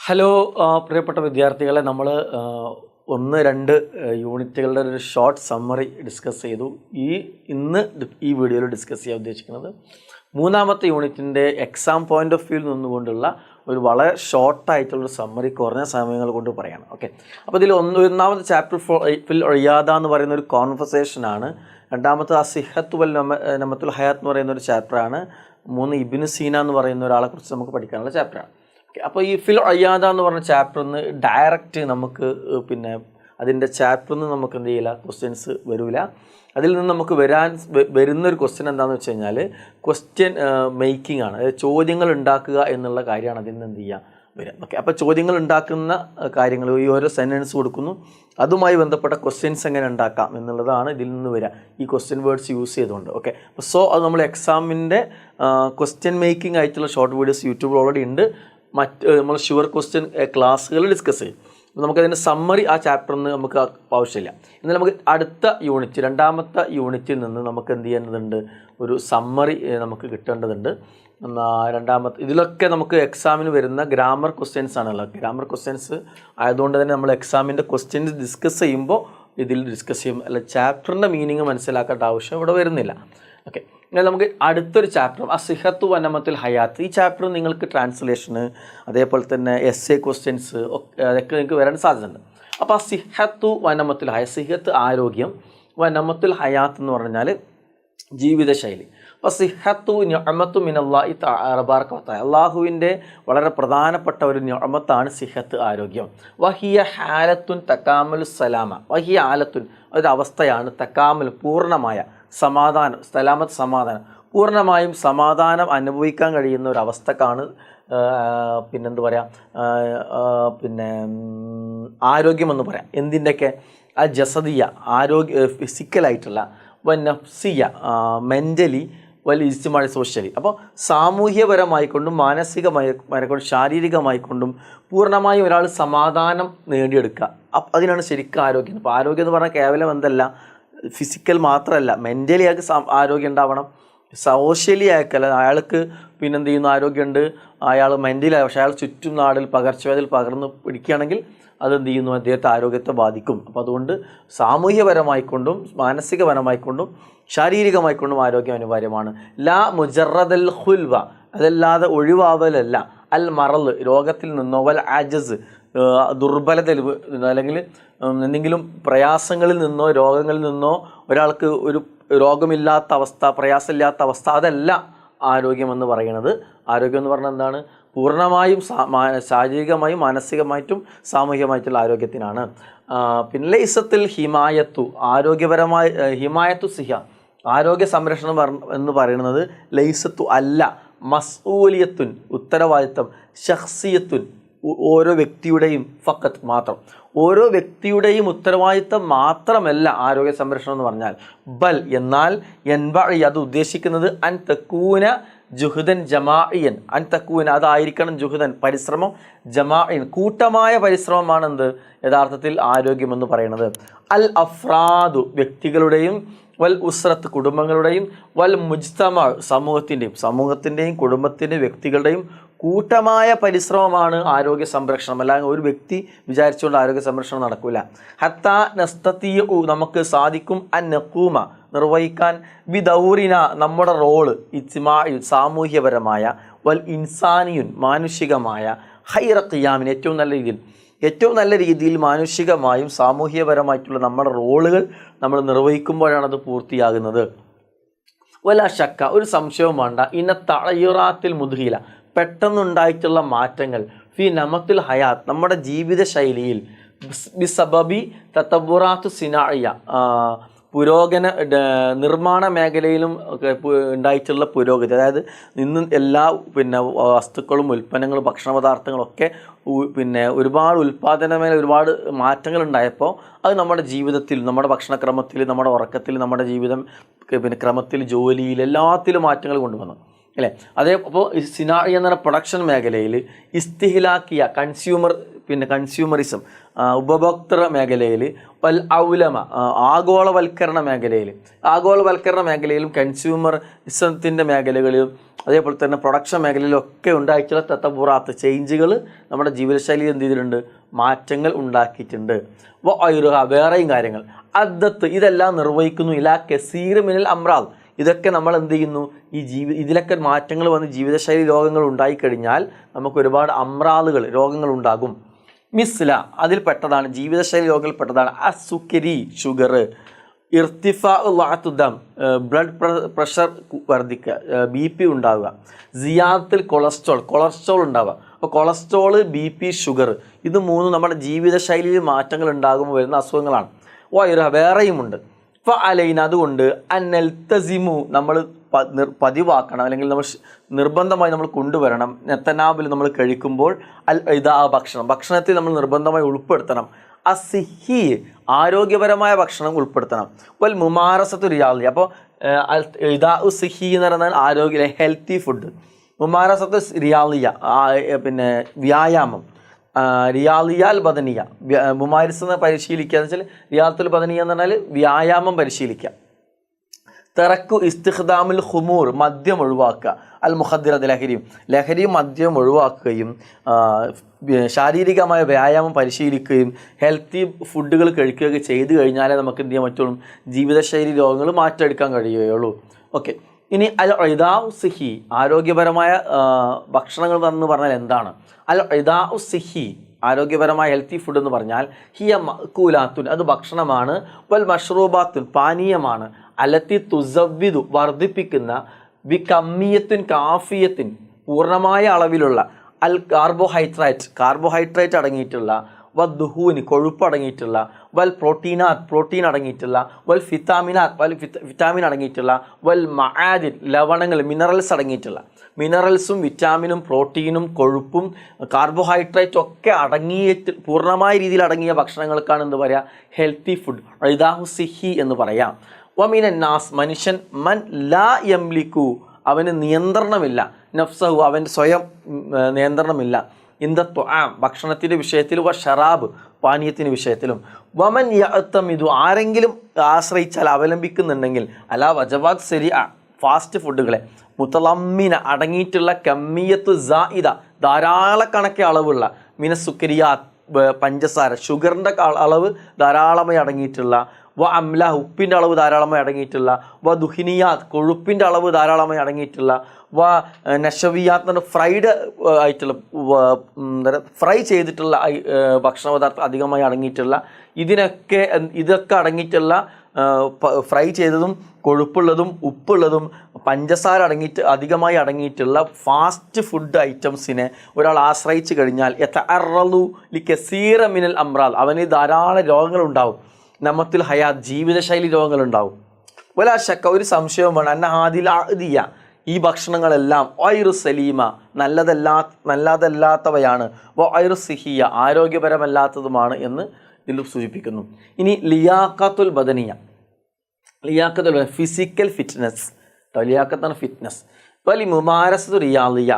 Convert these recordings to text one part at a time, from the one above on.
Hello പ്രിയപ്പെട്ട വിദ്യാർത്ഥികളെ, നമ്മൾ ഒന്ന് രണ്ട് യൂണിറ്റുകളുടെ ഒരു ഷോർട്ട് സമ്മറി ഡിസ്കസ് ചെയ്തു. ഇന്ന് ഈ വീഡിയോയിൽ ഡിസ്കസ് ചെയ്യാൻ ഉദ്ദേശിക്കുന്നത് മൂന്നാമത്തെ യൂണിറ്റിൻ്റെ എക്സാം പോയിൻ്റ് ഓഫ് വ്യൂവിൽ നിന്നുകൊണ്ടുള്ള ഒരു വളരെ ഷോർട്ടായിട്ടുള്ളൊരു സമ്മറി കുറഞ്ഞ സമയങ്ങൾ കൊണ്ട് പറയാണ്. ഓക്കെ, അപ്പോൾ ഇതിൽ ഒന്നാമത്തെ ചാപ്റ്റർ ഫിൽ റിയാദ എന്ന് പറയുന്ന ഒരു കോൺവെർസേഷനാണ്. രണ്ടാമത്തെ അസിഹത്ത് വൽ നമത്തുൽ ഹയാത്ത് എന്ന് പറയുന്ന ഒരു ചാപ്റ്ററാണ്. മൂന്ന് ഇബ്നു സീന എന്ന് പറയുന്ന ഒരാളെ കുറിച്ച് നമുക്ക് പഠിക്കാനുള്ള ചാപ്റ്ററാണ്. അപ്പോൾ ഈ ഫിൽ അയ്യാദ എന്ന് പറഞ്ഞ ചാപ്റ്ററിൽ നിന്ന് ഡയറക്റ്റ് നമുക്ക് അതിൻ്റെ ചാപ്റ്ററിൽ നിന്ന് നമുക്ക് എന്ത് ചെയ്യില്ല, ക്വസ്റ്റ്യൻസ് വരില്ല. അതിൽ നിന്ന് നമുക്ക് വരുന്നൊരു ക്വസ്റ്റ്യൻ എന്താണെന്ന് വെച്ച് കഴിഞ്ഞാൽ ക്വസ്റ്റ്യൻ മേക്കിംഗ് ആണ്. അതായത് ചോദ്യങ്ങൾ ഉണ്ടാക്കുക എന്നുള്ള കാര്യമാണ് അതിൽ നിന്ന് എന്ത് ചെയ്യുക വരിക. ഓക്കെ, അപ്പോൾ ചോദ്യങ്ങൾ ഉണ്ടാക്കുന്ന കാര്യങ്ങൾ ഈ ഓരോ സെൻറ്റൻസ് കൊടുക്കുന്നു, അതുമായി ബന്ധപ്പെട്ട ക്വസ്റ്റ്യൻസ് എങ്ങനെ ഉണ്ടാക്കാം എന്നുള്ളതാണ് ഇതിൽ നിന്ന് വരിക, ഈ ക്വസ്റ്റ്യൻ വേർഡ്സ് യൂസ് ചെയ്തുകൊണ്ട്. ഓക്കെ, സോ അത് നമ്മൾ എക്സാമിൻ്റെ ക്വസ്റ്റ്യൻ മേക്കിംഗ് ആയിട്ടുള്ള ഷോർട്ട് വീഡിയോസ് യൂട്യൂബിൽ ഓൾറെഡി ഉണ്ട്. നമ്മൾ ഷുവർ ക്വസ്റ്റ്യൻ ക്ലാസ്സുകൾ ഡിസ്കസ് ചെയ്യും. നമുക്കതിൻ്റെ സമ്മറി ആ ചാപ്റ്ററിൽ നിന്ന് നമുക്ക് ആവശ്യമില്ല. എന്നാൽ നമുക്ക് അടുത്ത യൂണിറ്റ്, രണ്ടാമത്തെ യൂണിറ്റിൽ നിന്ന് നമുക്ക് എന്ത് ചെയ്യേണ്ടതുണ്ട്, ഒരു സമ്മറി നമുക്ക് കിട്ടേണ്ടതുണ്ട്. ഇതിലൊക്കെ നമുക്ക് എക്സാമിന് വരുന്ന ഗ്രാമർ ക്വസ്റ്റ്യൻസ് ആണല്ലോ. ഗ്രാമർ ക്വസ്റ്റ്യൻസ് ആയതുകൊണ്ട് തന്നെ നമ്മൾ എക്സാമിൻ്റെ ക്വസ്റ്റ്യൻസ് ഡിസ്കസ് ചെയ്യുമ്പോൾ ഇതിൽ ഡിസ്കസ് ചെയ്യും, അല്ല ചാപ്റ്ററിൻ്റെ മീനിങ് മനസ്സിലാക്കേണ്ട ആവശ്യം ഇവിടെ വരുന്നില്ല. ഓക്കെ, എന്നാൽ നമുക്ക് അടുത്തൊരു ചാപ്റ്റർ അസിഹത്തു വനമത്തുൽ ഹയാത്ത്. ഈ ചാപ്റ്റർ നിങ്ങൾക്ക് ട്രാൻസ്ലേഷന് അതേപോലെ തന്നെ എസ് എ ക്വസ്റ്റ്യൻസ് അതൊക്കെ നിങ്ങൾക്ക് വരാൻ സാധ്യതയുണ്ട്. അപ്പോൾ അസിഹത്തു വനമത്തുൽ ഹയാത്ത്, സിഹത്ത് ആരോഗ്യം, വനമത്തുൽ ഹയാത്ത് എന്ന് പറഞ്ഞാൽ ജീവിതശൈലി. അപ്പോൾ സിഹത്തു നിഅമത്തു മിനല്ലാഹി തബാറക വതആല, അള്ളാഹുവിൻ്റെ വളരെ പ്രധാനപ്പെട്ട ഒരു നിഅമത്താണ് സിഹത്ത് ആരോഗ്യം. വഹിയ ഹാലത്തുൻ തകാമുൽ സലാമ, വഹിയ ഹാലത്തുൻ ഒരു അവസ്ഥയാണ്, തകാമുൽ പൂർണ്ണമായ സമാധാനം, സലാമത്ത് സമാധാനം, പൂർണ്ണമായും സമാധാനം അനുഭവിക്കാൻ കഴിയുന്ന ഒരു അവസ്ഥക്കാണ് പിന്നെന്ത് പറയാം, ആരോഗ്യമെന്ന് പറയാം. എന്തിൻ്റെയൊക്കെ ആ ജസദിയ ആരോഗ്യ ഫിസിക്കലായിട്ടുള്ള, നഫ്സിയ മെൻ്റലി, ഇജ്തിമാഇ സോഷ്യലി. അപ്പോൾ സാമൂഹ്യപരമായിക്കൊണ്ടും മാനസികമായിക്കൊണ്ടും ശാരീരികമായിക്കൊണ്ടും പൂർണ്ണമായും ഒരാൾ സമാധാനം നേടിയെടുക്കുക, അതിനാണ് ശരിക്കും ആരോഗ്യം. അപ്പോൾ ആരോഗ്യം എന്ന് പറഞ്ഞാൽ കേവലം എന്തല്ല, ഫിസിക്കൽ മാത്രമല്ല, മെൻ്റലി അയാൾക്ക് ആരോഗ്യം ഉണ്ടാവണം. സോഷ്യലി അയാൾക്കല്ല, അയാൾക്ക് പിന്നെന്ത് ചെയ്യുന്നു, ആരോഗ്യമുണ്ട്, അയാൾ മെൻ്റലായി, പക്ഷേ അയാൾ ചുറ്റും നാടിൽ പകർച്ചവ്യാധിയിൽ പകർന്ന് പിടിക്കുകയാണെങ്കിൽ അതെന്ത് ചെയ്യുന്നു, അദ്ദേഹത്തെ ആരോഗ്യത്തെ ബാധിക്കും. അപ്പോൾ അതുകൊണ്ട് സാമൂഹ്യപരമായിക്കൊണ്ടും മാനസികപരമായിക്കൊണ്ടും ശാരീരികമായിക്കൊണ്ടും ആരോഗ്യം അനിവാര്യമാണ്. ലാ മുജറദൽ ഹുൽവ, അതല്ലാതെ ഒഴിവാവലല്ല, അൽ മറല് രോഗത്തിൽ നിന്നോ, വൽ ആജസ് ദുർബലത അല്ലെങ്കിൽ എന്തെങ്കിലും പ്രയാസങ്ങളിൽ നിന്നോ രോഗങ്ങളിൽ നിന്നോ ഒരാൾക്ക് ഒരു രോഗമില്ലാത്ത അവസ്ഥ, പ്രയാസമില്ലാത്ത അവസ്ഥ, അതല്ല ആരോഗ്യമെന്ന് പറയുന്നത്. ആരോഗ്യം എന്ന് പറഞ്ഞാൽ എന്താണ്, പൂർണ്ണമായും ശാരീരികമായും മാനസികമായിട്ടും സാമൂഹികമായിട്ടുള്ള ആരോഗ്യത്തിനാണ്. പിന്നെ ലൈസത്തിൽ ഹിമായത്തു, ആരോഗ്യപരമായ ഹിമായത്തു സിഹ, ആരോഗ്യ സംരക്ഷണം എന്ന് പറയുന്നത് ലൈസത്തു അല്ല, മസ്ഊലിയത്തുൻ ഉത്തരവാദിത്തം, ഷഖ്സിയത്തുൻ ഓരോ വ്യക്തിയുടെയും ഫഖത്ത് മാത്രം, ഓരോ വ്യക്തിയുടെയും ഉത്തരവാദിത്തം മാത്രമല്ല ആരോഗ്യ സംരക്ഷണം എന്ന് പറഞ്ഞാൽ. ബൽ എന്നാൽ എൻബഇ അത് ഉദ്ദേശിക്കുന്നത് അൻ തക്കൂന ജുഹുദൻ ജമാഇയൻ, അൻ തക്കൂന അതായിരിക്കണം ജുഹുദൻ പരിശ്രമം, ജമാഇൻ കൂട്ടമായ പരിശ്രമമാണ് എന്ത് യഥാർത്ഥത്തിൽ ആരോഗ്യമെന്ന് പറയുന്നത്. അൽ അഫ്രാദു വ്യക്തികളുടെയും, വൽ ഉസ്രത്ത് കുടുംബങ്ങളുടെയും, വൽ മുജ്തമ സമൂഹത്തിൻ്റെയും കുടുംബത്തിൻ്റെയും വ്യക്തികളുടെയും കൂട്ടമായ പരിശ്രമമാണ് ആരോഗ്യ സംരക്ഷണം. അല്ലാതെ ഒരു വ്യക്തി വിചാരിച്ചുകൊണ്ട് ആരോഗ്യ സംരക്ഷണം നടക്കില്ല. ഹത്താ നസ്തതിഉ നമുക്ക് സാധിക്കും, അൻ നഖൂമ നിർവഹിക്കാൻ, ബിദൗറിന നമ്മുടെ റോള്, ഇജ്തിമാഇ സാമൂഹ്യപരമായ, വൽ ഇൻസാനിയുൻ മാനുഷികമായ, ഹൈറ ഖിയാമിൻ ഏറ്റവും നല്ല രീതിയിൽ മാനുഷികമായും സാമൂഹ്യപരമായിട്ടുള്ള നമ്മുടെ റോളുകൾ നമ്മൾ നിർവഹിക്കുമ്പോഴാണ് അത് പൂർത്തിയാകുന്നത്. വല ശക്ക ഒരു സംശയവും വേണ്ട, ഇന്ന തഅയ്യുറാത്തിൽ മുദ്ഹില പെട്ടെന്നുണ്ടായിട്ടുള്ള മാറ്റങ്ങൾ, ഫി നമത്തുൽ ഹയാത്ത് നമ്മുടെ ജീവിതശൈലിയിൽ, ബിസബബി തതബ്ബുറാത്തു സിനാഇയ നിർമ്മാണ മേഖലയിലും ഉണ്ടായിട്ടുള്ള പുരോഗതി, അതായത് ഇന്ന് എല്ലാ വസ്തുക്കളും ഉൽപ്പന്നങ്ങളും ഭക്ഷണ പദാർത്ഥങ്ങളൊക്കെ ഒരുപാട് ഉൽപ്പാദന മേഖല ഒരുപാട് മാറ്റങ്ങൾ ഉണ്ടായപ്പോൾ അത് നമ്മുടെ ജീവിതത്തിൽ, നമ്മുടെ ഭക്ഷണക്രമത്തിൽ, നമ്മുടെ ഉറക്കത്തിൽ, നമ്മുടെ ജീവിതം ക്രമത്തിൽ, ജോലിയിൽ എല്ലാത്തിലും മാറ്റങ്ങൾ കൊണ്ടുവന്നു അല്ലേ. അപ്പോൾ സിനാഇ എന്ന പ്രൊഡക്ഷൻ മേഖലയിൽ, ഇസ്തിഹ്ലാക്കിയ കൺസ്യൂമറിസം ഉപഭോക്തൃ മേഖലയിൽ, വൽ ഔലമ ആഗോളവൽക്കരണ മേഖലയിലും കൺസ്യൂമറിസത്തിൻ്റെ മേഖലകളിലും അതേപോലെ തന്നെ പ്രൊഡക്ഷൻ മേഖലയിലും ഒക്കെ ഉണ്ടായിട്ടുള്ള തത്തപൂറാത്ത് ചേഞ്ചുകൾ നമ്മുടെ ജീവിതശൈലിയിൽ എന്ത് ചെയ്തിട്ടുണ്ട്, മാറ്റങ്ങൾ ഉണ്ടാക്കിയിട്ടുണ്ട്. വേറെയും കാര്യങ്ങൾ അദ്ദത്ത് ഇതെല്ലാം നിർവഹിക്കുന്നു ഇലാ കസീർ മിനൽ അമ്രാദ്. ഇതൊക്കെ നമ്മൾ എന്ത് ചെയ്യുന്നു, ഇതിലൊക്കെ മാറ്റങ്ങൾ വന്ന് ജീവിതശൈലി രോഗങ്ങൾ ഉണ്ടായിക്കഴിഞ്ഞാൽ നമുക്ക് ഒരുപാട് രോഗങ്ങൾ ഉണ്ടാകും. മിസ്ല അതിൽപ്പെട്ടതാണ്, ജീവിതശൈലി രോഗങ്ങളിൽപ്പെട്ടതാണ് അസുക്കരി ഷുഗർ, ഇർത്തിഫാ ദം ബ്ലഡ് പ്രഷർ വർദ്ധിക്കുക, BP ഉണ്ടാവുക, സിയാദത്തുൽ കൊളസ്ട്രോൾ ഉണ്ടാവുക. അപ്പോൾ കൊളസ്ട്രോൾ, BP, ഷുഗർ ഇത് മൂന്നും നമ്മുടെ ജീവിതശൈലിയിൽ മാറ്റങ്ങൾ ഉണ്ടാകുമ്പോൾ വരുന്ന അസുഖങ്ങളാണ്. വേറെയുമുണ്ട്. അലൈന അതുകൊണ്ട് അന്നൽതസിമു നമ്മൾ പതിവാക്കണം, അല്ലെങ്കിൽ നമ്മൾ നിർബന്ധമായി നമ്മൾ കൊണ്ടുവരണം. നെത്തനാബിൽ നമ്മൾ കഴിക്കുമ്പോൾ ഭക്ഷണത്തിൽ നമ്മൾ നിർബന്ധമായി ഉൾപ്പെടുത്തണം. അസിഹി ആരോഗ്യപരമായ ഭക്ഷണം ഉൾപ്പെടുത്തണം. വൽ മുമാരസത്തു റിയാദി. അപ്പോൾ സിഹി എന്ന് പറഞ്ഞാൽ ആരോഗ്യ ഹെൽത്തി ഫുഡ്. മുമാരസത്തു റിയാദിയ പിന്നെ വ്യായാമം, റിയാദിയാൽ ബദനിയ മുമാരിസ് പരിശീലിക്കുക എന്ന് വെച്ചാൽ റിയാദത്തുൽ ബദനിയ എന്ന് പറഞ്ഞാൽ വ്യായാമം പരിശീലിക്കുക. തറക്കു ഇസ്തിഖ്ദാമുൽ ഖുമൂർ മദ്യം ഒഴിവാക്കുക, അൽ മുഖദ്ദിറത്ത് ലഹരിയും മദ്യം ഒഴിവാക്കുകയും ശാരീരികമായ വ്യായാമം പരിശീലിക്കുകയും ഹെൽത്തി ഫുഡുകൾ കഴിക്കുകയൊക്കെ ചെയ്തു കഴിഞ്ഞാലേ നമുക്ക് എന്ത് ചെയ്യാൻ പറ്റുള്ളൂ, ജീവിതശൈലി രോഗങ്ങൾ മാറ്റിയെടുക്കാൻ കഴിയുകയുള്ളൂ. ഓക്കെ, ഇനി അൽ ഇദാഉ സിഹി ആരോഗ്യപരമായ ഭക്ഷണങ്ങൾ എന്ന് പറഞ്ഞാൽ എന്താണ്? അൽ ഇദാഉ സിഹി ആരോഗ്യപരമായ ഹെൽത്തി ഫുഡ് എന്ന് പറഞ്ഞാൽ ഹിയ മഅ്കൂലാത്തുൻ അത് ഭക്ഷണമാണ്, വൽ മഷ്റൂബാത്തുൻ പാനീയമാണ്, അലത്തി തുസവ്വിദു വർദ്ധിപ്പിക്കുന്ന, ബി കമ്മിയത്തുൻ കാഫിയത്തിൻ പൂർണ്ണമായ അളവിലുള്ള, അൽ കാർബോഹൈഡ്രേറ്റ് അടങ്ങിയിട്ടുള്ള, വദ്ദുഹൂന് കൊഴുപ്പ് അടങ്ങിയിട്ടുള്ള, വൽ പ്രോട്ടീൻ അടങ്ങിയിട്ടുള്ള, വൽ വിറ്റാമിൻ അടങ്ങിയിട്ടുള്ള, വൽ മആദിൻ ലവണങ്ങൾ മിനറൽസ് അടങ്ങിയിട്ടുള്ള, മിനറൽസും വിറ്റാമിനും പ്രോട്ടീനും കൊഴുപ്പും കാർബോഹൈഡ്രേറ്റും ഒക്കെ അടങ്ങിയിട്ട് പൂർണ്ണമായ രീതിയിൽ അടങ്ങിയ ഭക്ഷണങ്ങൾക്കാണ് എന്ത് പറയുക, ഹെൽത്തി ഫുഡ്, ഇദാഹു സിഹി എന്ന് പറയാം. വമിനൻ നാസ് മനുഷ്യൻ മൻ ലാ യംലിക്കു അവന് നിയന്ത്രണമില്ല, നഫ്സഹു അവൻ്റെ സ്വയം നിയന്ത്രണമില്ല, ഭക്ഷണത്തിൻ്റെ വിഷയത്തിലും, ഷറാബ് പാനീയത്തിൻ്റെ വിഷയത്തിലും, വമൻ യഅ്തമിദു ആരെങ്കിലും ആശ്രയിച്ചാൽ അവലംബിക്കുന്നുണ്ടെങ്കിൽ അലാ വജബാത്ത് ശരിഅ ഫാസ്റ്റ് ഫുഡുകളെ, മുത്തലമ്മിന അടങ്ങിയിട്ടുള്ള, കമ്മിയത്ത് സായിദ ധാരാളക്കണക്കെ അളവുള്ള, മിന സുക്കരിയാത്ത് പഞ്ചസാര ഷുഗറിൻ്റെ അളവ് ധാരാളമായി അടങ്ങിയിട്ടുള്ള, വ അംല ഉപ്പിൻ്റെ അളവ് ധാരാളമായി അടങ്ങിയിട്ടുള്ള, വ ദുഹിനിയാത്ത് കൊഴുപ്പിൻ്റെ അളവ് ധാരാളമായി അടങ്ങിയിട്ടുള്ള, വ നഷവിയാത്ത് ഫ്രൈഡ് ആയിട്ടുള്ള ഫ്രൈ ചെയ്തിട്ടുള്ള ഭക്ഷണ പദാർത്ഥം അധികമായി അടങ്ങിയിട്ടുള്ള, ഇതൊക്കെ അടങ്ങിയിട്ടുള്ള ഫ്രൈ ചെയ്തതും കൊഴുപ്പുള്ളതും ഉപ്പുള്ളതും പഞ്ചസാര അധികമായി അടങ്ങിയിട്ടുള്ള ഫാസ്റ്റ് ഫുഡ് ഐറ്റംസിനെ ഒരാൾ ആശ്രയിച്ച് കഴിഞ്ഞാൽ യതഅറളു ലികസീറ മിനൽ അംറാദ് അവന് ധാരാളം രോഗങ്ങളുണ്ടാവും. നമ്മത്തിൽ ഹയാത്ത് ജീവിതശൈലി രോഗങ്ങളുണ്ടാവും. വലാ ശക്ക ഒരു സംശയവും വേണം, അന്ന ഹാദിൽ അഅദിയ ഈ ഭക്ഷണങ്ങളെല്ലാം വൈറു സലീമ നല്ലതല്ലാത്തവയാണ്, വൈറു സിഹിയ ആരോഗ്യപരമല്ലാത്തതുമാണ് എന്ന് ഇതിൽ സൂചിപ്പിക്കുന്നു. ഇനി ലിയാഖത്തുൽ ബദനിയ ഫിസിക്കൽ ഫിറ്റ്നസ്, ലിയാഖത്താണ് ഫിറ്റ്നസ്. വലി മുമാരസത്തു റിയാദിയ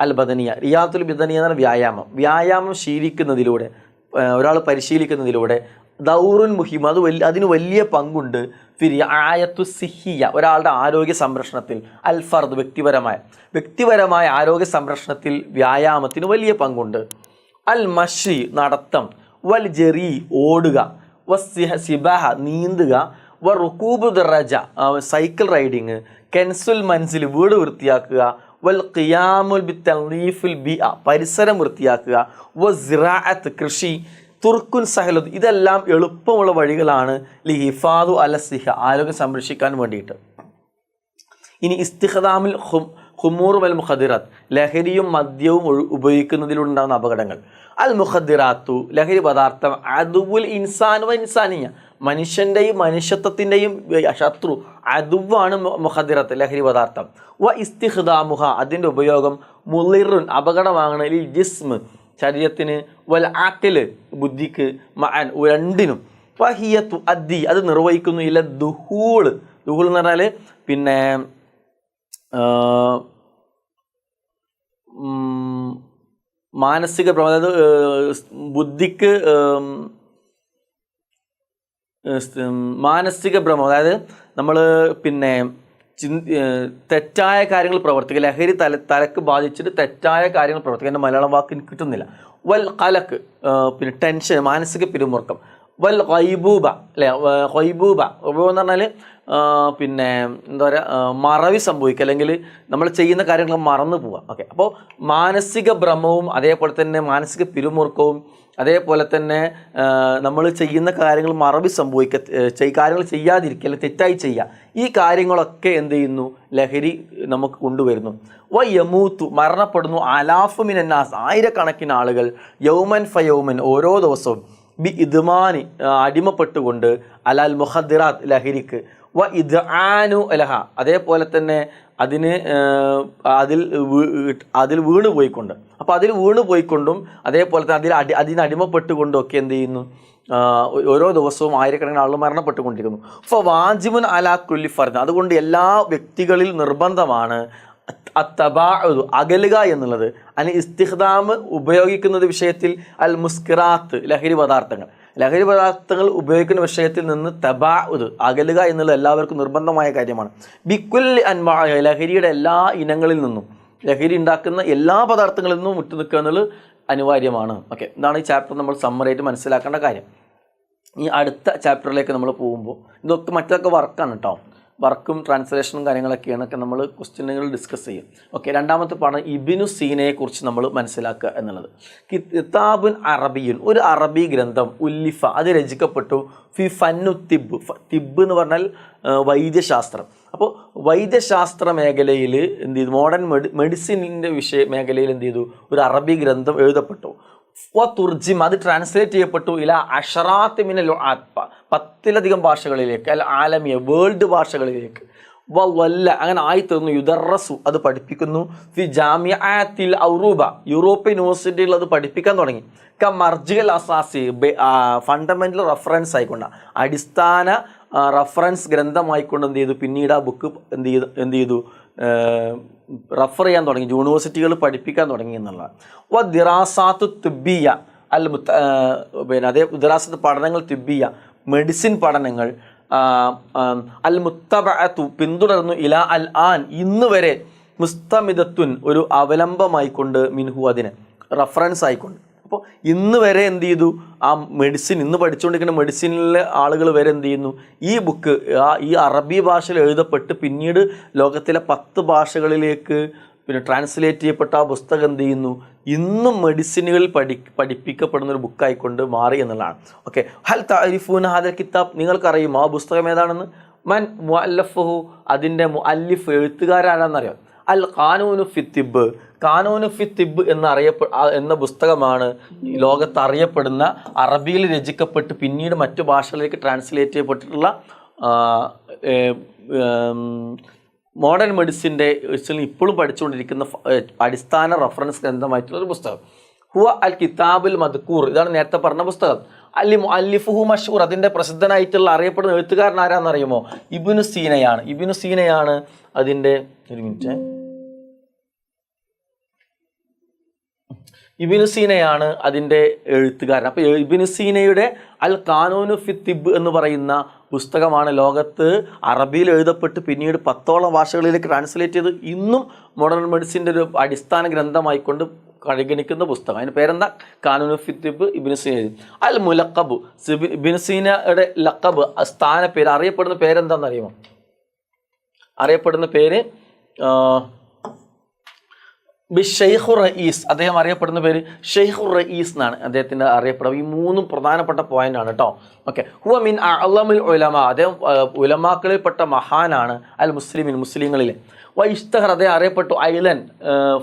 അൽ ബദനിയ റിയാദത്തുൽ ബദനിയ എന്നാണ് വ്യായാമം ശീലിക്കുന്നതിലൂടെ ഒരാൾ പരിശീലിക്കുന്നതിലൂടെ ദൗറുൻ മുഹിം അതിന് വലിയ പങ്കുണ്ട്. ഫിരിആയത്തു സിഹിയ ഒരാളുടെ ആരോഗ്യ സംരക്ഷണത്തിൽ, അൽ ഫർദ് വ്യക്തിപരമായ ആരോഗ്യ സംരക്ഷണത്തിൽ വ്യായാമത്തിന് വലിയ പങ്കുണ്ട്. അൽ മഷി നടത്തം, വൽ ജെറി ഓടുക, സിബാഹ നീന്തുക, വ റുക്കൂബു ദറജ സൈക്കിൾ റൈഡിങ്, കെൻസുൽ മൻസിൽ വീട് വൃത്തിയാക്കുക, വൽ ഖിയാമുൽ ബിത്തൻദീഫിൽ ബിഅ പരിസരം വൃത്തിയാക്കുക, വ സിറാഅത്ത് കൃഷി, തുർക്കുൻ സഹലത് ഇതെല്ലാം എളുപ്പമുള്ള വഴികളാണ് ലിഹിഫാദു അല സിഹ ആരോഗ്യം സംരക്ഷിക്കാൻ വേണ്ടിയിട്ട്. ഇനി ഇസ്തിഖ്ദാമുൽ ഖുമൂർ വൽ മുഖദ്ദിറാത്ത് ലഹരിയും മദ്യവും ഉപയോഗിക്കുന്നതിലുണ്ടാകുന്ന അപകടങ്ങൾ. അൽ മുഖദ്ദിറാത്തു ലഹരി പദാർത്ഥം അദുവുൽ ഇൻസാൻ വ ഇൻസാനിയ മനുഷ്യൻ്റെയും മനുഷ്യത്വത്തിൻ്റെയും ശത്രു അദുവാണ് മുഖദ്ദിറാത്ത് ലഹരി പദാർത്ഥം. വ ഇസ്തിഖ്ദാമുഹ അതിൻ്റെ ഉപയോഗം മുളിറുൻ അപകടമാണ് ലിൽ ജിസ്മ് ശരീരത്തിന്, വൽ ആഖിൽ ബുദ്ധിക്ക്, മഅൻ രണ്ടിനും. ഫഹിയത്തു അദ്ദി അത് നിർവഹിക്കുന്നു ഇല്ല ദുഹൂൾ എന്ന് പറഞ്ഞാൽ പിന്നെ മാനസിക അതായത് ബുദ്ധിക്ക് മാനസിക ഭ്രമം, അതായത് നമ്മൾ പിന്നെ തെറ്റായ കാര്യങ്ങൾ പ്രവർത്തിക്കുക, ലഹരി തലക്ക് ബാധിച്ചിട്ട് തെറ്റായ കാര്യങ്ങൾ പ്രവർത്തിക്കുക. എൻ്റെ മലയാളം വാക്ക് എനിക്ക് കിട്ടുന്നില്ല. വൽ കലക്ക്, പിന്നെ ടെൻഷൻ, മാനസിക പിരിമുറുക്കം. വൽ ഖൈബൂബ, അല്ലേ, ഖൈബൂബ എന്ന് പറഞ്ഞാൽ പിന്നെ എന്താ പറയുക, മറവി സംഭവിക്കുക, അല്ലെങ്കിൽ നമ്മൾ ചെയ്യുന്ന കാര്യങ്ങൾ മറന്നു പോവുക. ഓക്കെ, അപ്പോൾ മാനസിക ഭ്രമവും അതേപോലെ തന്നെ മാനസിക പിരിമുറുക്കവും അതേപോലെ തന്നെ നമ്മൾ ചെയ്യുന്ന കാര്യങ്ങൾ മറവി സംഭവിക്കുക, കാര്യങ്ങൾ ചെയ്യാതിരിക്കുക, അല്ലെങ്കിൽ തെറ്റായി ചെയ്യുക, ഈ കാര്യങ്ങളൊക്കെ എന്ത് ചെയ്യുന്നു, ലഹരി നമുക്ക് കൊണ്ടുവരുന്നു. യമൂത്തു, മരണപ്പെടുന്നു, ആലാഫു മിനന്നാസ്, ആയിരക്കണക്കിന് ആളുകൾ, യൗമൻ ഫയൗമൻ, ഓരോ ദിവസവും, ബി ഇദ്മാനി, അടിമപ്പെട്ടുകൊണ്ട്, അലാൽ മുഖദ്ദിറാത്ത്, ലഹരിക്ക്, ഇദ്ആനു അലഹ, അതേപോലെ തന്നെ അതിൽ വീണ് പോയിക്കൊണ്ട്, അപ്പോൾ അതിൽ വീണ് പോയിക്കൊണ്ടും അതേപോലെ തന്നെ അതിനടിമപ്പെട്ടുകൊണ്ടും ഒക്കെ എന്ത് ചെയ്യുന്നു, ഓരോ ദിവസവും ആയിരക്കണക്കിന് ആളുകൾ മരണപ്പെട്ടുകൊണ്ടിരിക്കുന്നു. അപ്പോൾ വാജിബുൻ അലാ കുല്ലി ഫർദ്, അതുകൊണ്ട് എല്ലാ വ്യക്തികളിൽ നിർബന്ധമാണ് അത്തബാഉദ്, അകലുക എന്നുള്ളത്, ഇസ്തിഖ്ദാം, ഉപയോഗിക്കുന്നത് വിഷയത്തിൽ, അൽ മുസ്കിറാത്ത്, ലഹരി പദാർത്ഥങ്ങൾ ഉപയോഗിക്കുന്ന വിഷയത്തിൽ നിന്ന് തബാഉദ്, അകലുക എന്നുള്ളത് എല്ലാവർക്കും നിർബന്ധമായ കാര്യമാണ്. ബിക്കുല്ലി അൻവാ, ലഹരിയുടെ എല്ലാ ഇനങ്ങളിൽ നിന്നും, ലഹരി ഉണ്ടാക്കുന്ന എല്ലാ പദാർത്ഥങ്ങളിൽ നിന്നും വിട്ടു നിൽക്കുക എന്നുള്ളത് അനിവാര്യമാണ്. ഓക്കെ, ഇതാണ് ഈ ചാപ്റ്റർ നമ്മൾ സമ്മറായിട്ട് മനസ്സിലാക്കേണ്ട കാര്യം. ഈ അടുത്ത ചാപ്റ്ററിലേക്ക് നമ്മൾ പോകുമ്പോൾ ഇതൊക്കെ മറ്റൊക്കെ വർക്കാണ് കേട്ടോ, വർക്കും ട്രാൻസ്ലേഷനും കാര്യങ്ങളൊക്കെയാണ് നമ്മൾ ക്വസ്റ്റ്യനുകൾ ഡിസ്കസ് ചെയ്യും. ഓക്കെ, രണ്ടാമത്തെ പാഠം ഇബ്നു സീനയെക്കുറിച്ച് നമ്മൾ മനസ്സിലാക്കുക എന്നുള്ളത്. കിതാബുൻ അറബിയുൻ, ഒരു അറബി ഗ്രന്ഥം, ഉല്ലിഫ, അത് രചിക്കപ്പെട്ടു, ഫി ഫന്നു തിബ്, തിബ് എന്ന് പറഞ്ഞാൽ വൈദ്യശാസ്ത്രം. അപ്പോൾ വൈദ്യശാസ്ത്ര മേഖലയിൽ എന്ത് ചെയ്തു, മോഡേൺ മെഡിസിനിൻ്റെ മേഖലയിൽ എന്ത് ചെയ്തു, ഒരു അറബി ഗ്രന്ഥം എഴുതപ്പെട്ടു. തുർജിം, അത് ട്രാൻസ്ലേറ്റ് ചെയ്യപ്പെട്ടു, ഇല അഷറാത്ത് മിനൽ ലുആത്ത്, 10ലധികം ഭാഷകളിലേക്ക്, അൽ ആലമിയ, വേൾഡ് ഭാഷകളിലേക്ക്. വല്ല, അങ്ങനെ ആയിത്തീർന്നു. യുദറസു, അത് പഠിപ്പിക്കുന്നു. ഫി ജാമിഅത്തിൽ ഔറൂബ, യൂറോപ്യൻ യൂണിവേഴ്സിറ്റികളിൽ അത് പഠിപ്പിക്കാൻ തുടങ്ങി. മർജിൽ അസാസി, ഫണ്ടമെൻ്റൽ റെഫറൻസ് ആയിക്കൊണ്ട്, അടിസ്ഥാന റെഫറൻസ് ഗ്രന്ഥമായിക്കൊണ്ട് എന്ത് ചെയ്തു, പിന്നീട് ആ ബുക്ക് എന്ത് ചെയ്തു റെഫർ ചെയ്യാൻ തുടങ്ങി, യൂണിവേഴ്സിറ്റികൾ പഠിപ്പിക്കാൻ തുടങ്ങി എന്നുള്ളതാണ്. ദിറാസാത്ത് തിബ്ബിയ, പിന്നെ അതേ ദിറാസത്ത് പഠനങ്ങൾ, തിബ്ബിയ മെഡിസിൻ പഠനങ്ങൾ, അൽ മുത്തബഅത്തു, പിന്തുടർന്നു, ഇല അൽ ആൻ, ഇന്ന് വരെ, മുസ്തമിദത്തുൻ, ഒരു അവലംബമായിക്കൊണ്ട്, മിൻഹു, അതിന് റെഫറൻസ് ആയിക്കൊണ്ട്. അപ്പോൾ ഇന്ന് വരെ എന്ത് ചെയ്തു, ആ മെഡിസിൻ, ഇന്ന് പഠിച്ചുകൊണ്ടിരിക്കുന്ന മെഡിസിനിലെ ആളുകൾ വരെ എന്ത് ചെയ്യുന്നു, ഈ ബുക്ക് ഈ അറബി ഭാഷയിൽ എഴുതപ്പെട്ട് പിന്നീട് ലോകത്തിലെ 10 ഭാഷകളിലേക്ക് പിന്നെ ട്രാൻസ്ലേറ്റ് ചെയ്യപ്പെട്ട ആ പുസ്തകം എന്ത് ചെയ്യുന്നു, ഇന്നും മെഡിസിനുകളിൽ പഠിപ്പിക്കപ്പെടുന്ന ഒരു ബുക്കായിക്കൊണ്ട് മാറി എന്നുള്ളതാണ്. ഓക്കെ, ഹൽ തഅരിഫൂന ഹാദൽ കിതാബ്, നിങ്ങൾക്കറിയും ആ പുസ്തകം ഏതാണെന്ന്? മൻ മുഅല്ലഫുഹു, അതിൻ്റെ മുഅല്ലിഫ്, എഴുത്തുകാരാണെന്നറിയാം. അൽ ഖാനൂനു ഫി തിബ്, ഖാനൂനു ഫി തിബ് എന്ന പുസ്തകമാണ് ലോകത്ത് അറിയപ്പെടുന്ന, അറബിയിൽ രചിക്കപ്പെട്ട് പിന്നീട് മറ്റു ഭാഷകളിലേക്ക് ട്രാൻസ്ലേറ്റ് ചെയ്യപ്പെട്ടിട്ടുള്ള മോഡേൺ മെഡിസിൻ്റെ ഇപ്പോഴും പഠിച്ചുകൊണ്ടിരിക്കുന്ന അടിസ്ഥാന റെഫറൻസ് ഗ്രന്ഥമായിട്ടുള്ളൊരു പുസ്തകം. ഹുവ അൽ കിതാബുൽ മദ്കൂർ, ഇതാണ് നേരത്തെ പറഞ്ഞ പുസ്തകം. അല്ലി മുഅല്ലിഫുഹു മഷ്ഹൂർ, അതിൻ്റെ പ്രസിദ്ധനായിട്ടുള്ള അറിയപ്പെടുന്ന എഴുത്തുകാരൻ ആരാണെന്നറിയുമോ? ഇബ്നു സീനയാണ്. ഇബ്നു സീനയാണ് അതിൻ്റെ, ഒരു മിനിറ്റ്, ഇബ്നു സീനയാണ് അതിൻ്റെ എഴുത്തുകാരൻ. അപ്പോൾ ഇബ്നു സീനയുടെ അൽ ഖാനൂനു ഫി തിബ് എന്ന് പറയുന്ന പുസ്തകമാണ് ലോകത്ത് അറബിയിൽ എഴുതപ്പെട്ട് പിന്നീട് 10ഓളം ഭാഷകളിലേക്ക് ട്രാൻസ്ലേറ്റ് ചെയ്ത് ഇന്നും മോഡേൺ മെഡിസിൻ്റെ ഒരു അടിസ്ഥാന ഗ്രന്ഥമായിക്കൊണ്ട് പരിഗണിക്കുന്ന പുസ്തകം. അതിന് പേരെന്താ? ഖാനൂനു ഫി തിബ്, ഇബ്നു സീന. അൽ മുലഖബ്, ഇബ്നു സീനയുടെ ലഖബ്, സ്ഥാന പേര്, അറിയപ്പെടുന്ന പേരെന്താണെന്ന് അറിയുമോ? അറിയപ്പെടുന്ന പേര് ഷെയ്ഖുർ റയീസ്, അദ്ദേഹം അറിയപ്പെടുന്ന പേര് ഷെയ്ഖുർ റയീസ് എന്നാണ് അദ്ദേഹത്തിൻ്റെ അറിയപ്പെടുന്നത്. ഈ 3 പ്രധാനപ്പെട്ട പോയിന്റാണ് കേട്ടോ. ഓക്കെ, ഹുവ മിൻ അഅ്ലമിൽ ഉലമ, അദ്ദേഹം ഉലമാക്കളിൽപ്പെട്ട മഹാനാണ്, അൽ മുസ്ലിമിൻ, മുസ്ലിങ്ങളിലെ. ഇഷ്തഹർ, അദ്ദേഹം അറിയപ്പെട്ടു, ഐലൻ,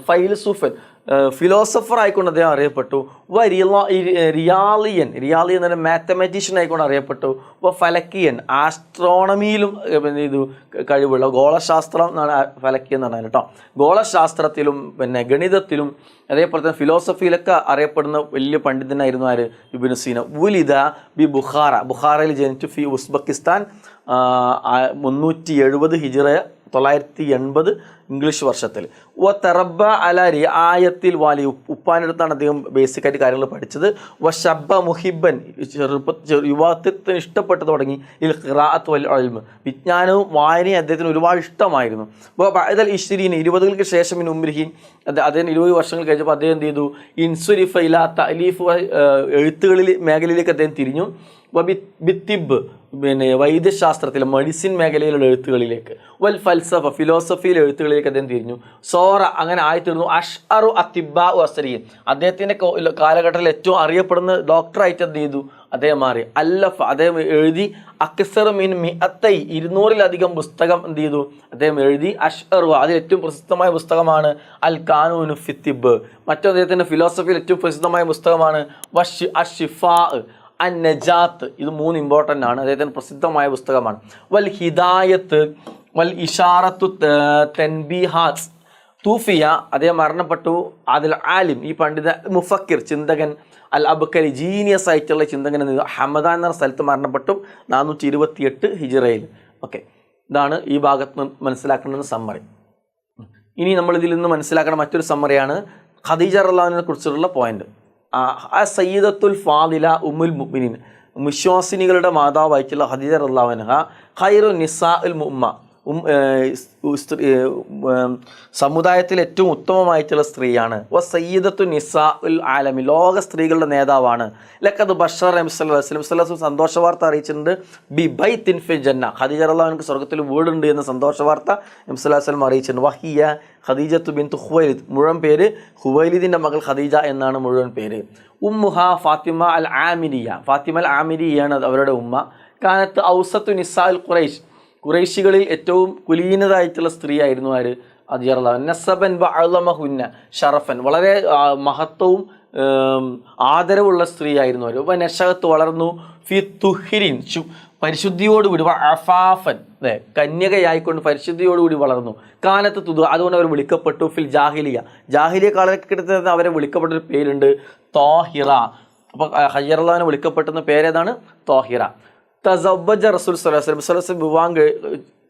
ഫൈൽസുഫൻ, ഫിലോസഫർ ആയിക്കൊണ്ട് അദ്ദേഹം അറിയപ്പെട്ടു. റിയാലിയൻ എന്ന് പറഞ്ഞാൽ മാത്തമാറ്റീഷ്യൻ ആയിക്കൊണ്ട് അറിയപ്പെട്ടു. ഫലക്കിയൻ, ആസ്ട്രോണമിയിലും ഇത് കഴിവുള്ള, ഗോളശാസ്ത്രം എന്നാണ് ഫലക്കി എന്ന് പറഞ്ഞാൽ കേട്ടോ. ഗോളശാസ്ത്രത്തിലും പിന്നെ ഗണിതത്തിലും അതേപോലെ തന്നെ ഫിലോസഫിയിലൊക്കെ അറിയപ്പെടുന്ന വലിയ പണ്ഡിതനായിരുന്നു ആര്? ഇബ്നു സീന. ഉലിദ ബി ബുഖാറ, ബുഖാറയിൽ ജനിച്ചു. ഫി ഉസ്ബെക്കിസ്ഥാൻ 370 ഹിജ്റ 980 ഇംഗ്ലീഷ് വർഷത്തിൽ. തെറബ അല റിആയത്തിൽ വാലി, ഉപ്പാൻ്റെ അടുത്താണ് അദ്ദേഹം ബേസിക്കായിട്ട് കാര്യങ്ങൾ പഠിച്ചത്. ഷബ്ബ മുഹിബൻ, യുവാത്വത്തിന് ഇഷ്ടപ്പെട്ടു തുടങ്ങി. ഖിറാഅത്ത് വൽ ഇൽമ്, വിജ്ഞാനവും വായനയും അദ്ദേഹത്തിന് ഒരുപാട് ഇഷ്ടമായിരുന്നു. ബഅദൽ 20 ശേഷം ഉംരിഹി, അദ്ദേഹം 20 വർഷങ്ങൾ കഴിഞ്ഞപ്പോൾ അദ്ദേഹം എന്ത് ചെയ്തു? ഇൻസുരിഫ ഇലാ തഅലീഫ്, എഴുത്തുകളിൽ മേഖലയിലേക്ക് അദ്ദേഹം തിരിഞ്ഞു. ബിത്തിബ്, പിന്നെ വൈദ്യശാസ്ത്രത്തിലെ മെഡിസിൻ മേഖലയിലുള്ള എഴുത്തുകളിലേക്ക്. വൽ ഫൽസഫ, ഫിലോസഫിയിലെ എഴുത്തുകളിലേക്ക് അദ്ദേഹം തിരിഞ്ഞു. സോറ, അങ്ങനെ ആയിത്തീർന്നു. അഷ്അറു അത്തിബാ അസ്സരീൻ, അദ്ദേഹത്തിൻ്റെ കാലഘട്ടത്തിൽ ഏറ്റവും അറിയപ്പെടുന്ന ഡോക്ടറായിട്ട് എന്ത് ചെയ്തു? അദ്ദേഹം മാറി. അല്ലഫ, അദ്ദേഹം എഴുതി. അക്സർ മിൻ മിഅത്തൈ, 200-ലധികം പുസ്തകം എന്ത് ചെയ്തു? അദ്ദേഹം എഴുതി. അഷ്അറു, അതിൽ ഏറ്റവും പ്രസിദ്ധമായ പുസ്തകമാണ് അൽ ഖാനൂനു ഫിത്തിബ്. മറ്റു അദ്ദേഹത്തിൻ്റെ ഫിലോസഫിയിൽ ഏറ്റവും പ്രസിദ്ധമായ പുസ്തകമാണ് അഷ്ഷിഫാ, അൻ-നജാത്ത്. ഇത് 3 ഇമ്പോർട്ടൻ്റ് ആണ്. അദ്ദേഹത്തിന് പ്രസിദ്ധമായ പുസ്തകമാണ്. വൽ ഹിദായത്ത് വൽ ഇഷാറത്തു തൻബീഹാത്ത്. തൂഫിയ, അദ്ദേഹം മരണപ്പെട്ടു. അതിൽ ആലിം, ഈ പണ്ഡിത മുഫക്കിർ, ചിന്തകൻ, അൽ അബ്കരി, ജീനിയസ് ആയിട്ടുള്ള ചിന്തകൻ ഹമദാൻ എന്ന സ്ഥലത്ത് മരണപ്പെട്ടു 428 ഹിജ്റയിൽ. ഓക്കെ, ഇതാണ് ഈ ഭാഗത്ത് മനസ്സിലാക്കേണ്ടുന്ന സമ്മറി. ഇനി നമ്മളിതിൽ നിന്ന് മനസ്സിലാക്കുന്ന മറ്റൊരു സമ്മറിയാണ് ഖദീജ റളിയല്ലാഹു അൻഹയെ കുറിച്ചുള്ള പോയിന്റ്. സയ്യിദത്തുൽ ഫാദില ഉമ്മുൽ മുഅ്മിനീൻ, വിശ്വാസിനികളുടെ മാതാവായിട്ടുള്ള ഖദീജ റളിയല്ലാഹു അൻഹ ഖൈറു നിസാഇൽ മുഅ്മ, സമുദായത്തിൽ ഏറ്റവും ഉത്തമമായിട്ടുള്ള സ്ത്രീയാണ്. സയ്യിദത്തു നിസാഉൽ ആലമി, ലോക സ്ത്രീകളുടെ നേതാവാണ്. ലഖദ് ബഷറ നബി സല്ലല്ലാഹു അലൈഹി വസല്ലം സന്തോഷ വാർത്ത അറിയിച്ചിട്ടുണ്ട്. ബി ബൈത്തിൻ ഫിൽ ജന്ന, ഖദീജ റളിയല്ലാഹു അൻഹ സ്വർഗ്ഗത്തിൽ വീടുണ്ട് എന്ന സന്തോഷ വാർത്ത നബി സല്ലല്ലാഹു അലൈഹി വസല്ലം അറിയിച്ചിട്ടുണ്ട്. വഹിയ ഖദീജത്തു ബിൻതു ഖുവൈലിദ്, മുഴുവൻ പേര് ഖുവൈലിദിൻ്റെ മകൾ ഖദീജ എന്നാണ് മുഴുവൻ പേര്. ഉമ്മുഹ ഫാത്തിമ അൽ ആമിരിയ, ഫാത്തിമ അൽ ആമിരിയാണ് അവരുടെ ഉമ്മ. കാനത്ത് ഔസത്തു നിസാഉൽ ഖുറൈശ്, ഖുറൈശികളിൽ ഏറ്റവും കുലീനതായിട്ടുള്ള സ്ത്രീ ആയിരുന്നു ആര്? ഖദീജ റളിയല്ലാഹു അൻഹ. നസബൻ വഅളമഹുന്ന ഷറഫൻ, വളരെ മഹത്വവും ആദരവുള്ള സ്ത്രീ ആയിരുന്നു അവർ. നശഅത്ത്, വളർന്നു. ഫി തുഹ്രിൻ, പരിശുദ്ധിയോടുകൂടി. അഫാഫൻ, അതെ, കന്യകയായിക്കൊണ്ട് പരിശുദ്ധിയോടുകൂടി വളർന്നു. കാലത്ത് തുതു, അതുകൊണ്ട് അവർ വിളിക്കപ്പെട്ടു. ഫിൽ ജാഹിലിയ, ജാഹിലിയ കാലഘട്ടത്തിൽ അവരെ വിളിക്കപ്പെട്ടൊരു പേരുണ്ട് താഹിറ. അപ്പോൾ ഖദീജ റളിയല്ലാഹു അൻഹ വിളിക്കപ്പെടുന്ന പേരേതാണ്? താഹിറ. തസവ്വജ റസൂൽ സ്വല്ലല്ലാഹു അലൈഹി വസല്ലം, വിവാഹം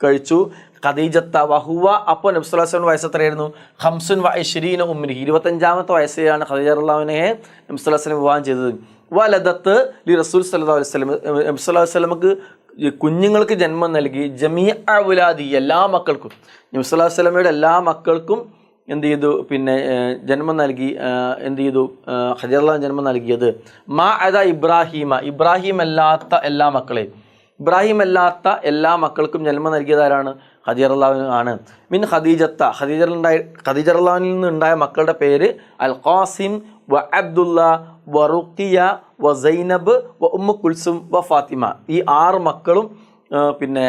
കഴിച്ചു. ഖദീജത്ത വഹുവ, അപ്പോൾ നബി സല്ലല്ലാഹു അലൈഹി വസല്ലം വയസ്സ് എത്രയായിരുന്നു? 25 ഉംരി, 25ാമത്തെ വയസ്സിലാണ് ഖദീജ റളിയല്ലാഹു അൻഹയെ നബി സല്ലല്ലാഹു അലൈഹി വസല്ലം വിവാഹം ചെയ്തത്. വലദത്ത് ലി റസൂൽ സല്ലല്ലാഹു അലൈഹി വസല്ലം, നബി സല്ലല്ലാഹു അലൈഹി വസല്ലമക്ക് കുഞ്ഞുങ്ങൾക്ക് ജന്മം നൽകി. ജമീഅ ഔലാദി, എല്ലാ മക്കൾക്കും, നബി സല്ലല്ലാഹു അലൈഹി വസല്ലമയുടെ എല്ലാ മക്കൾക്കും എന്ത് ചെയ്തു? പിന്നെ ജന്മം നൽകി. എന്ത് ചെയ്തു? ഖദീജ റളിയല്ലാഹു അൻഹ ജന്മം നൽകിയത്. മാ അദ ഇബ്രാഹിമ, ഇബ്രാഹിം അല്ലാത്ത എല്ലാ മക്കളെയും, ഇബ്രാഹിം അല്ലാത്ത എല്ലാ മക്കൾക്കും ജന്മം നൽകിയത് ആരാണ്? ഖദീജ റളിയല്ലാഹു അൻഹ ആണ്. മിൻ ഖദീജത്ത, ഖദീജ റളിയല്ലാഹു അൻഹയിൽ നിന്ന് ഉണ്ടായ മക്കളുടെ പേര് അൽ ഖാസിം വ അബ്ദുല്ല വ റുഖിയ വ സൈനബ് വ ഉമ്മു കുൽസും വ ഫാത്തിമ. ഈ 6 മക്കളും പിന്നെ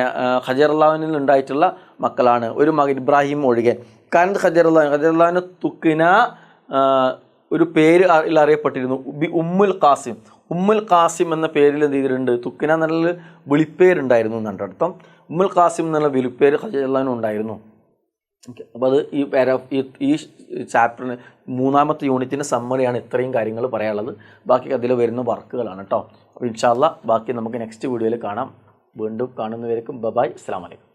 ഖദീജ റളിയല്ലാഹു അൻഹയിൽ ഉണ്ടായിട്ടുള്ള മക്കളാണ്, ഒരു മകൻ ഇബ്രാഹിം ഒഴികെ. കാരണം ഖദീജ റളിയല്ലാഹു അൻഹ തുക്കിന, ഒരു പേര് അറിയപ്പെട്ടിരുന്നു, ബി ഉമ്മുൽ ഖാസിം. ഉമ്മുൽ ഖാസിം എന്ന പേരിൽ എന്ത് ചെയ്തിട്ടുണ്ട്? തുക്കിന എന്നുള്ള വിളിപ്പേരുണ്ടായിരുന്നു എന്നാണ് അർത്ഥം. ഉമ്മുൽ ഖാസിം എന്നുള്ള വിളിപ്പേര് ഖദീജ റളിയല്ലാഹു അൻഹ ഉണ്ടായിരുന്നു. ഓക്കെ, അപ്പോൾ അത് ഈ ചാപ്റ്ററിന് 3ാമത്തെ യൂണിറ്റിൻ്റെ സമ്മറിയാണ്. ഇത്രയും കാര്യങ്ങൾ പറയാനുള്ളത്. ബാക്കി അതിൽ വരുന്ന വർക്കുകളാണ് കേട്ടോ. അപ്പോൾ ഇൻഷാ അല്ലാഹ് ബാക്കി നമുക്ക് നെക്സ്റ്റ് വീഡിയോയിൽ കാണാം. വീണ്ടും കാണുന്നവരേക്കും ബൈ, അസ്സലാമു അലൈക്കും.